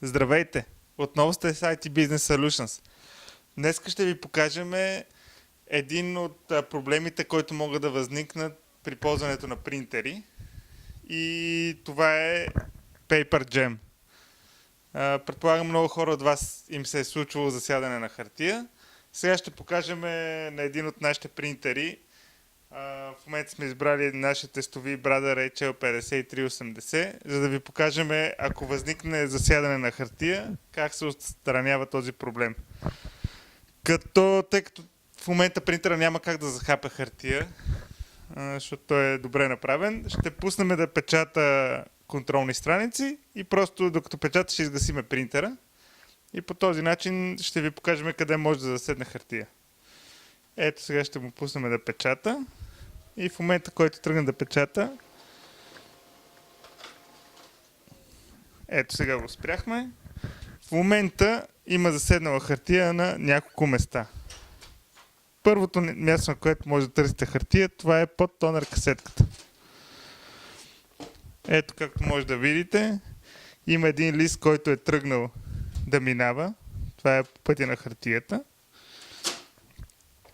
Здравейте! Отново сте с IT Business Solutions. Днес ще ви покажем един от проблемите, които могат да възникнат при ползването на принтери. И това е Paper Jam. Предполагам, много хора от вас им се е случвало засядане на хартия. Сега ще покажем на един от нашите принтери. В момента сме избрали нашите тестови Brother HL5380, за да ви покажем, ако възникне засядане на хартия, как се отстранява този проблем. Тъй като в момента принтера няма как да захапе хартия, защото той е добре направен, ще пуснем да печата контролни страници и просто докато печата ще изгасиме принтера и по този начин ще ви покажем къде може да заседне хартия. Ето сега ще му пуснем да печата и в момента, който тръгне да печата, ето сега го спряхме, в момента има заседнала хартия на няколко места. Първото място, на което може да търсите хартия, това е под тонер касетката. Ето както може да видите, има един лист, който е тръгнал да минава. Това е пътя на хартията.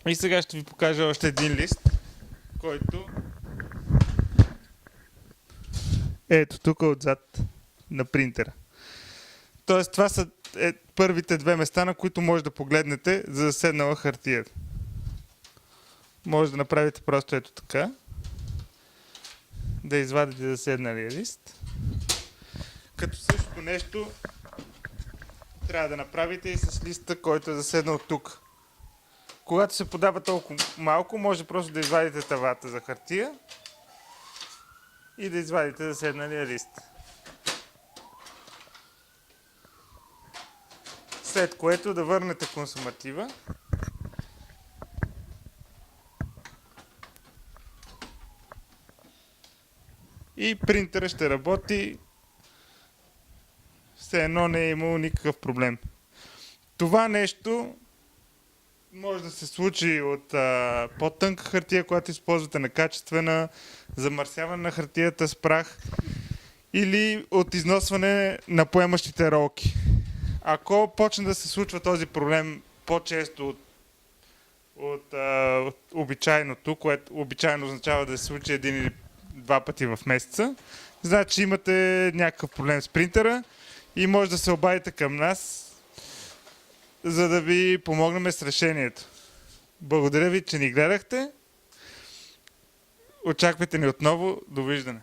И сега ще ви покажа още един лист, който ето тук отзад на принтера. Тоест това са първите две места, на които може да погледнете за заседнала хартия. Може да направите просто ето така. Да извадите заседналия лист. Като същото нещо трябва да направите и с листа, който е заседнал тук. Когато се подава толкова малко, може просто да извадите тавата за хартия и да извадите заседналия лист. След което да върнете консуматива и принтера ще работи все едно не е имало никакъв проблем. Това нещо може да се случи от по-тънка хартия, когато използвате некачествена, замърсяване на хартията с прах или от износване на поемащите ролки. Ако почне да се случва този проблем по-често от обичайното, което обичайно означава да се случи един или два пъти в месеца, значи имате някакъв проблем с принтера и може да се обадите към нас, за да ви помогнем с решението. Благодаря ви, че ни гледахте. Очаквайте ни отново. Довиждане!